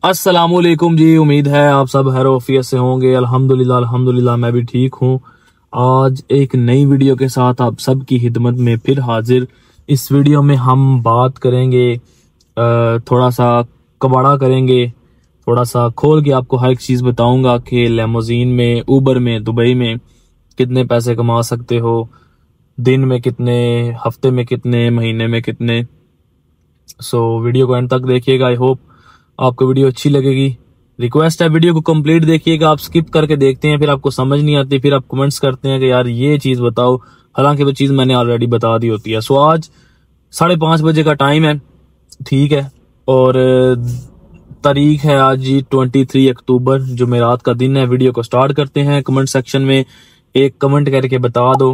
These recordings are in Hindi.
अस्सलामुअलैकुम जी। उम्मीद है आप सब खैरियत से होंगे। अल्हम्दुलिल्लाह अल्हम्दुलिल्लाह मैं भी ठीक हूँ। आज एक नई वीडियो के साथ आप सबकी खिदमत में फिर हाजिर। इस वीडियो में हम बात करेंगे, थोड़ा सा कबाड़ा करेंगे, थोड़ा सा खोल के आपको हर एक चीज़ बताऊंगा कि लेमोजीन में, ऊबर में, दुबई में कितने पैसे कमा सकते हो, दिन में कितने, हफ्ते में कितने, महीने में कितने। वीडियो को एंड तक देखिएगा। आई होप आपको वीडियो अच्छी लगेगी। रिक्वेस्ट है वीडियो को कंप्लीट देखिएगा। आप स्किप करके देखते हैं, फिर आपको समझ नहीं आती, फिर आप कमेंट्स करते हैं कि यार ये चीज बताओ, हालांकि वो चीज मैंने ऑलरेडी बता दी होती है। आज 5:30 बजे का टाइम है, ठीक है, और तारीख है आज जी 23 अक्टूबर, जो मेरात का दिन है। वीडियो को स्टार्ट करते हैं। कमेंट सेक्शन में एक कमेंट करके बता दो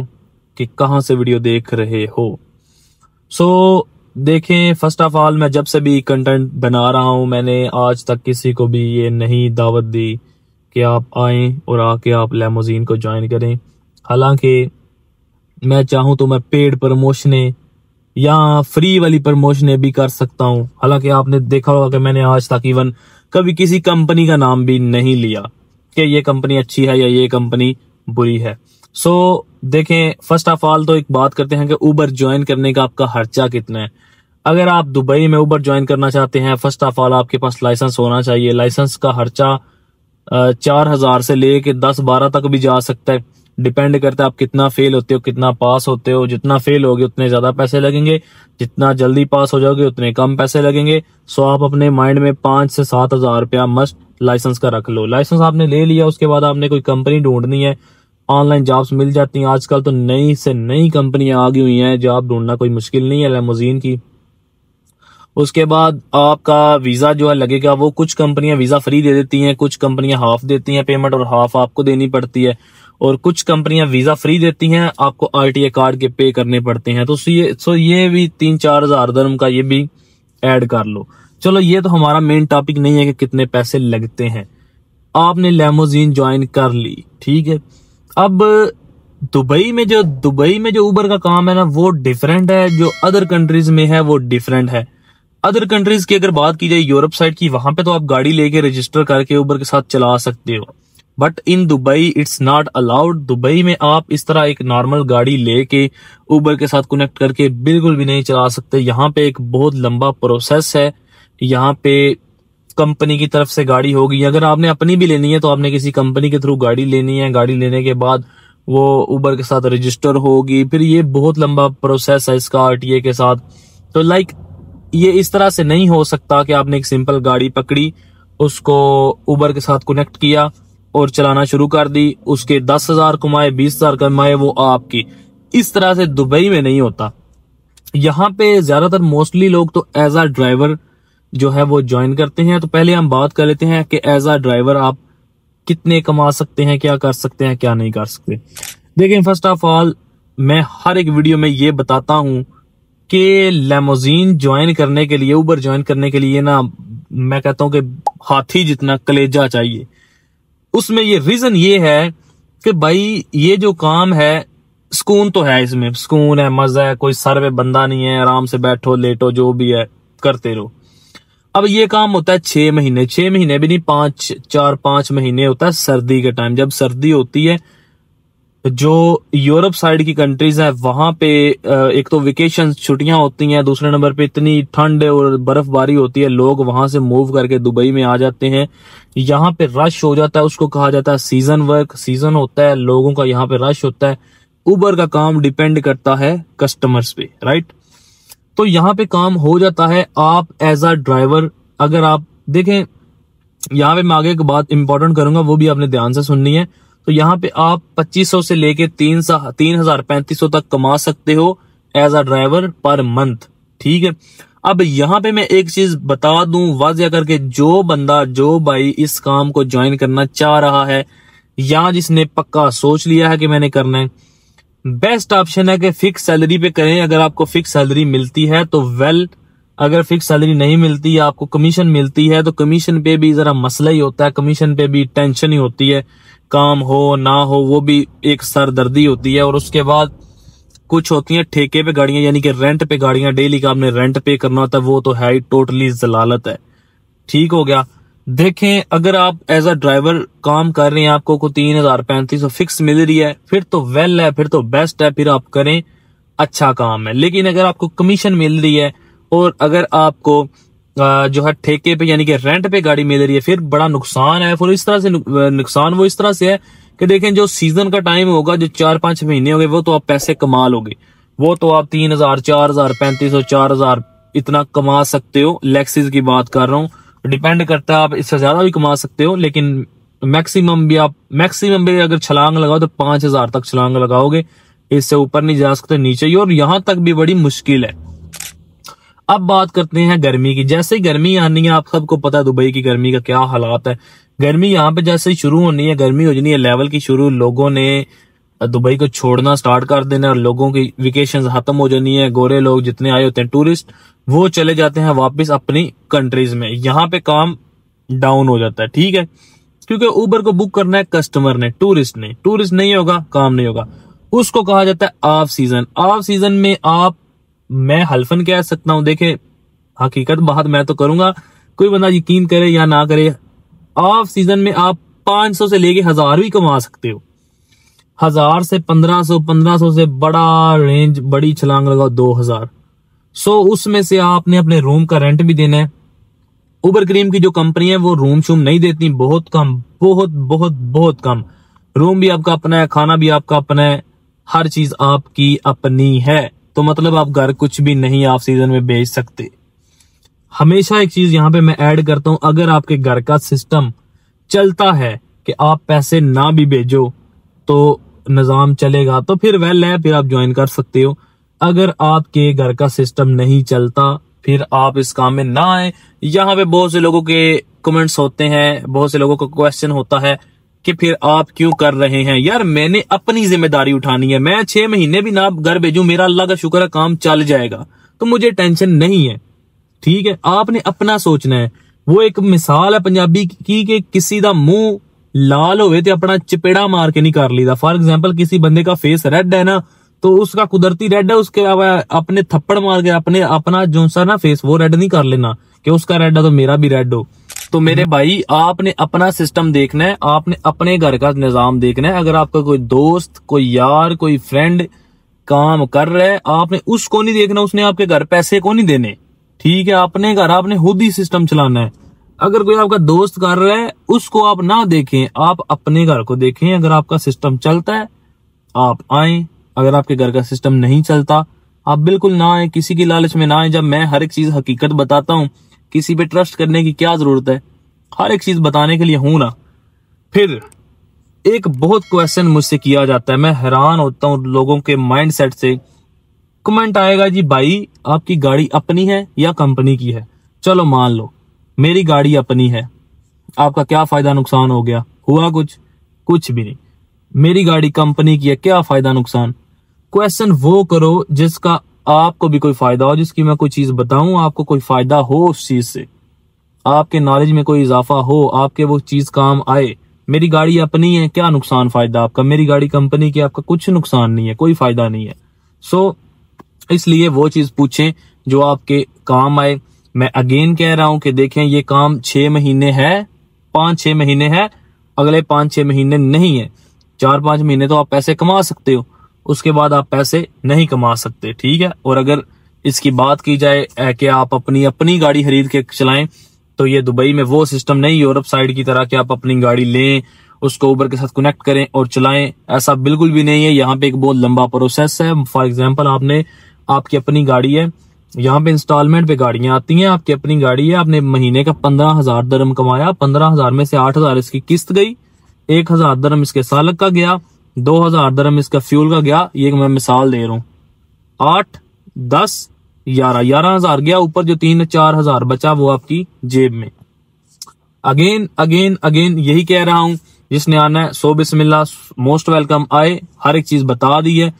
कि कहाँ से वीडियो देख रहे हो। देखें, फर्स्ट ऑफ ऑल मैं जब से भी कंटेंट बना रहा हूं, मैंने आज तक किसी को भी ये नहीं दावत दी कि आप आएं और आके आप लेमोजीन को ज्वाइन करें। हालांकि मैं चाहूं तो मैं पेड प्रमोशनें या फ्री वाली प्रमोशनें भी कर सकता हूं। हालांकि आपने देखा होगा कि मैंने आज तक इवन कभी किसी कंपनी का नाम भी नहीं लिया कि ये कंपनी अच्छी है या ये कंपनी बुरी है। देखें, फर्स्ट ऑफ ऑल तो एक बात करते हैं कि ऊबर ज्वाइन करने का आपका खर्चा कितना है। अगर आप दुबई में ऊबर ज्वाइन करना चाहते हैं, फर्स्ट ऑफ ऑल आपके पास लाइसेंस होना चाहिए। लाइसेंस का खर्चा 4,000 से लेके 10-12 तक भी जा सकता है। डिपेंड करता है आप कितना फेल होते हो, कितना पास होते हो। जितना फेल होगे उतने ज्यादा पैसे लगेंगे, जितना जल्दी पास हो जाओगे उतने कम पैसे लगेंगे। आप अपने माइंड में 5 से 7,000 रुपया मस्ट लाइसेंस का रख लो। लाइसेंस आपने ले लिया, उसके बाद आपने कोई कंपनी ढूंढनी है। ऑनलाइन जॉब्स मिल जाती हैं आजकल, तो नई से नई कंपनियां आ गई हुई हैं। जॉब ढूंढना कोई मुश्किल नहीं है लेमोजीन की। उसके बाद आपका वीजा जो है लगेगा, वो कुछ कंपनियां वीजा फ्री दे देती हैं, कुछ कंपनियां हाफ देती हैं पेमेंट और हाफ आपको देनी पड़ती है, और कुछ कंपनियां वीजा फ्री देती हैं, आपको आरटीए कार्ड के पे करने पड़ते हैं। ये भी 3-4 हजार दरम का ये भी ऐड कर लो। चलो, ये तो हमारा मेन टॉपिक नहीं है कि कितने पैसे लगते हैं। आपने लेमोजीन ज्वाइन कर ली, ठीक है। अब दुबई में जो ऊबर का काम है ना, वो डिफरेंट है, जो अदर कंट्रीज में है वो डिफरेंट है। अदर कंट्रीज की अगर बात की जाए, यूरोप साइड की, वहां पे तो आप गाड़ी लेके रजिस्टर करके ऊबर के साथ चला सकते हो, but in Dubai it's not allowed. Dubai में आप इस तरह एक नॉर्मल गाड़ी लेके ऊबर के साथ कनेक्ट करके बिल्कुल भी नहीं चला सकते। यहाँ पे एक बहुत लंबा प्रोसेस है। यहाँ पे कंपनी की तरफ से गाड़ी होगी, अगर आपने अपनी भी लेनी है तो आपने किसी कंपनी के थ्रू गाड़ी लेनी है। गाड़ी लेने के बाद वो ऊबर के साथ रजिस्टर होगी, फिर ये बहुत लंबा प्रोसेस है इसका आरटीए के साथ। तो ये इस तरह से नहीं हो सकता कि आपने एक सिंपल गाड़ी पकड़ी, उसको ऊबर के साथ कनेक्ट किया और चलाना शुरू कर दी, उसके 10,000 कमाए, 20,000 कमाए, वो आपकी। इस तरह से दुबई में नहीं होता। यहाँ पे ज्यादातर मोस्टली लोग तो एज अ ड्राइवर जो है वो ज्वाइन करते हैं। तो पहले हम बात कर लेते हैं कि एज अ ड्राइवर आप कितने कमा सकते हैं, क्या कर सकते हैं, क्या नहीं कर सकते। देखिए, फर्स्ट ऑफ ऑल मैं हर एक वीडियो में ये बताता हूं कि लेमोजीन ज्वाइन करने के लिए, ऊबर ज्वाइन करने के लिए ना, मैं कहता हूं कि हाथी जितना कलेजा चाहिए। उसमें ये रीजन ये है कि भाई ये जो काम है, सुकून तो है, इसमें सुकून है, मजा है, कोई सर पे बंदा नहीं है, आराम से बैठो, लेटो, जो भी है करते रहो। अब ये काम होता है 6 महीने, 6 महीने भी नहीं, 4-5 महीने होता है सर्दी के टाइम। जब सर्दी होती है, जो यूरोप साइड की कंट्रीज है वहां पे एक तो वेकेशन छुट्टियां होती हैं, दूसरे नंबर पे इतनी ठंड और बर्फबारी होती है, लोग वहां से मूव करके दुबई में आ जाते हैं। यहाँ पे रश हो जाता है, उसको कहा जाता है सीजन वर्क। सीजन होता है, लोगों का यहाँ पे रश होता है। उबर का काम डिपेंड करता है कस्टमर्स पे, राइट। तो यहाँ पे काम हो जाता है। आप एज अ ड्राइवर, अगर आप देखें, यहाँ पे मैं आगे एक बात इंपॉर्टेंट करूंगा, वो भी आपने ध्यान से सुननी है। तो यहाँ पे आप 2500 से लेके 3,000-3,500 तक कमा सकते हो as a driver per month, ठीक है। अब यहाँ पे मैं एक चीज बता दूं वाज़िया करके, जो बंदा, जो भाई इस काम को ज्वाइन करना चाह रहा है या जिसने पक्का सोच लिया है कि मैंने करना है, बेस्ट ऑप्शन है कि फिक्स सैलरी पे करें। अगर आपको फिक्स सैलरी मिलती है तो वेल, अगर फिक्स सैलरी नहीं मिलती है, आपको कमीशन मिलती है, तो कमीशन पे भी जरा मसला ही होता है, कमीशन पे भी टेंशन ही होती है। काम हो ना हो वो भी एक सरदर्दी होती है। और उसके बाद कुछ होती हैं ठेके पे गाड़ियां, यानी कि रेंट पे गाड़ियां, डेली का आपने रेंट पे करना होता है, वो तो है ही टोटली जलालत है। ठीक हो गया। देखें, अगर आप एज अ ड्राइवर काम कर रहे हैं, आपको को 3,000-3,500 फिक्स मिल रही है, फिर तो वेल है, फिर तो बेस्ट है, फिर आप करें, अच्छा काम है। लेकिन अगर आपको कमीशन मिल रही है और अगर आपको जो है ठेके पे यानी कि रेंट पे गाड़ी मिल रही है, फिर बड़ा नुकसान है। फिर इस तरह से नुकसान वो इस तरह से है कि देखें, जो सीजन का टाइम होगा, जो 4-5 महीने हो गए, वो तो आप पैसे कमा लोगे, वो तो आप 3,000, 4,000, 3,500, 4,000 इतना कमा सकते हो। लेक्सिस की बात कर रहा हूँ, डिपेंड करता है, आप इससे ज्यादा भी कमा सकते हो, लेकिन मैक्सिमम भी अगर छलांग लगाओ तो 5,000 तक छलांग लगाओगे, इससे ऊपर नहीं जा सकते, नीचे ही, और यहां तक भी बड़ी मुश्किल है। अब बात करते हैं गर्मी की। जैसे ही गर्मी आनी है, आप सबको पता है दुबई की गर्मी का क्या हालात है। गर्मी यहाँ पे जैसे ही शुरू होनी है, गर्मी हो जानी है लेवल की शुरू, लोगों ने दुबई को छोड़ना स्टार्ट कर देना, और लोगों की वेकेशन खत्म हो जानी है। गोरे लोग जितने आए होते हैं टूरिस्ट, वो चले जाते हैं वापस अपनी कंट्रीज में। यहाँ पे काम डाउन हो जाता है, ठीक है, क्योंकि उबर को बुक करना है कस्टमर ने, टूरिस्ट ने। टूरिस्ट नहीं होगा, काम नहीं होगा। उसको कहा जाता है ऑफ सीजन। ऑफ सीजन में आप, मैं हल्फन कह सकता हूं, देखे हकीकत बात मैं तो करूंगा, कोई बंदा यकीन करे या ना करे, ऑफ सीजन में आप 500 से लेके 1,000 भी कमा सकते हो। 1,000 से 1,500, 1,500 से बड़ा रेंज, बड़ी छलांग लगाओ 2,000। उसमें से आपने अपने रूम का रेंट भी देना है। उबर क्रीम की जो कंपनी है वो रूम शूम नहीं देती, बहुत कम, बहुत बहुत बहुत कम। रूम भी आपका अपना है, खाना भी आपका अपना है, हर चीज आपकी अपनी है। तो मतलब आप घर कुछ भी नहीं ऑफ सीजन में बेच सकते। हमेशा एक चीज यहाँ पे मैं ऐड करता हूं, अगर आपके घर का सिस्टम चलता है कि आप पैसे ना भी भेजो तो निजाम चलेगा, तो फिर वेल है, फिर आप ज्वाइन कर सकते हो। अगर आपके घर का सिस्टम नहीं चलता, फिर आप इस काम में ना आए। यहाँ पे बहुत से लोगों के कमेंट्स होते हैं, बहुत से लोगों का क्वेश्चन होता है कि फिर आप क्यों कर रहे हैं। यार, मैंने अपनी जिम्मेदारी उठानी है। मैं 6 महीने भी ना घर भेजूं, मेरा अल्लाह का शुक्र है काम चल जाएगा, तो मुझे टेंशन नहीं है, ठीक है। आपने अपना सोचना है। वो एक मिसाल है पंजाबी की कि किसी दा मुंह लाल होवे ते अपना चपेड़ा मार के नहीं कर लीदा। फॉर एग्जाम्पल, किसी बंदे का फेस रेड है ना, तो उसका कुदरती रेड है, उसके अपने थप्पड़ मार के अपना जो सा ना फेस वो रेड नहीं कर लेना कि उसका रेड है तो मेरा भी रेड हो। तो मेरे भाई, आपने अपना सिस्टम देखना है, आपने अपने घर का निजाम देखना है। अगर आपका कोई दोस्त, कोई यार, कोई फ्रेंड काम कर रहा है, आपने उसको नहीं देखना, उसने आपके घर पैसे को नहीं देने, ठीक है। अपने घर आपने खुद ही सिस्टम चलाना है। अगर कोई आपका दोस्त कर रहा है, उसको आप ना देखें, आप अपने घर को देखें। अगर आपका सिस्टम चलता है, आप आए। अगर आपके घर का सिस्टम नहीं चलता, आप बिल्कुल ना आए, किसी की लालच में ना आए। जब मैं हर एक चीज हकीकत बताता हूँ, किसी पे ट्रस्ट करने की क्या जरूरत है, हर एक चीज बताने के लिए हूं ना। फिर एक बहुत क्वेश्चन मुझसे किया जाता है, मैं हैरान होता हूँ लोगों के माइंडसेट से। कमेंट आएगा, जी भाई आपकी गाड़ी अपनी है या कंपनी की है? चलो मान लो मेरी गाड़ी अपनी है, आपका क्या फायदा नुकसान हो गया? हुआ कुछ भी नहीं। मेरी गाड़ी कंपनी की है, क्या फायदा नुकसान? क्वेश्चन वो करो जिसका आपको भी कोई फायदा हो, जिसकी मैं कोई चीज बताऊं, आपको कोई फायदा हो उस चीज से, आपके नॉलेज में कोई इजाफा हो, आपके वो चीज काम आए। मेरी गाड़ी अपनी है, क्या नुकसान फायदा आपका? मेरी गाड़ी कंपनी की, आपका कुछ नुकसान नहीं है, कोई फायदा नहीं है। इसलिए वो चीज पूछें जो आपके काम आए। मैं अगेन कह रहा हूं कि देखें, ये काम 6 महीने है, 5-6 महीने है, अगले 5-6 महीने नहीं है। 4-5 महीने तो आप पैसे कमा सकते हो, उसके बाद आप पैसे नहीं कमा सकते, ठीक है। और अगर इसकी बात की जाए कि आप अपनी गाड़ी खरीद के चलाएं, तो ये दुबई में वो सिस्टम नहीं, यूरोप साइड की तरह कि आप अपनी गाड़ी लें, उसको उबर के साथ कनेक्ट करें और चलाएं। ऐसा बिल्कुल भी नहीं है। यहाँ पे एक बहुत लंबा प्रोसेस है। फॉर एग्जाम्पल, आपकी अपनी गाड़ी है, यहाँ पे इंस्टॉलमेंट पे गाड़ियां आती हैं, आपकी अपनी गाड़ी है, आपने महीने का 15,000 दरम कमाया, 15,000 में से 8,000 इसकी किस्त गई, 1,000 दरम इसके सालक का गया, 2,000 दरम इसका फ्यूल का गया। ये मैं मिसाल दे रहा हूँ। 8, 10, 11,000 गया, ऊपर जो 3-4 हजार बचा वो आपकी जेब में। अगेन यही कह रहा हूं, जिसने आना है सो बिस्मिल्लाह, मोस्ट वेलकम। आए, हर एक चीज बता दी है।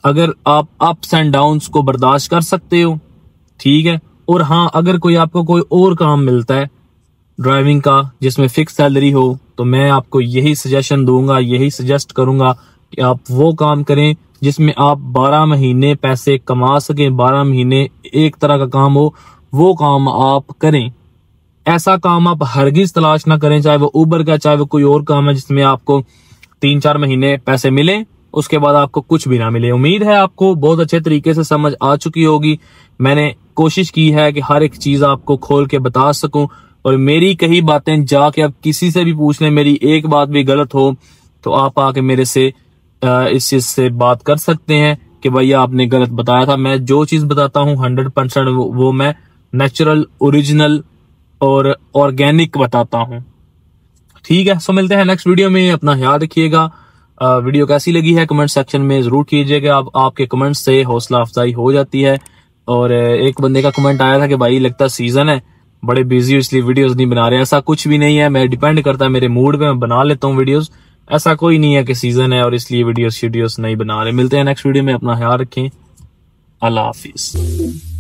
अगर आप अप्स एंड डाउन्स को बर्दाश्त कर सकते हो, ठीक है। और हाँ, अगर आपको कोई और काम मिलता है ड्राइविंग का जिसमें फिक्स सैलरी हो, तो मैं आपको यही सजेशन दूंगा, यही सजेस्ट करूंगा कि आप वो काम करें जिसमें आप 12 महीने पैसे कमा सकें, 12 महीने एक तरह का काम हो, वो काम आप करें। ऐसा काम आप हरगिज तलाश ना करें, चाहे वो उबर का, चाहे वो कोई और काम है जिसमें आपको 3-4 महीने पैसे मिले, उसके बाद आपको कुछ भी ना मिले। उम्मीद है आपको बहुत अच्छे तरीके से समझ आ चुकी होगी। मैंने कोशिश की है कि हर एक चीज आपको खोल के बता सकूं, और मेरी कही बातें जाके आप किसी से भी पूछ लें, मेरी एक बात भी गलत हो तो आप आके मेरे से इस चीज से बात कर सकते हैं कि भैया आपने गलत बताया था। मैं जो चीज बताता हूँ 100% वो मैं नेचुरल, ओरिजिनल और ऑर्गेनिक बताता हूँ। ठीक है, सो मिलते हैं नेक्स्ट वीडियो में। अपना ख्याल रखिएगा। वीडियो कैसी लगी है कमेंट सेक्शन में जरूर कीजिएगा। आपके कमेंट से हौसला अफजाई हो जाती है। और एक बंदे का कमेंट आया था कि भाई लगता सीजन है, बड़े बिजी हो इसलिए वीडियोस नहीं बना रहे। ऐसा कुछ भी नहीं है, मैं डिपेंड करता है मेरे मूड पे, मैं बना लेता हूँ वीडियोस। ऐसा कोई नहीं है कि सीजन है और इसलिए वीडियोस नहीं बना रहे। मिलते हैं नेक्स्ट वीडियो में, अपना ख्याल रखें। अल्लाह हाफिज।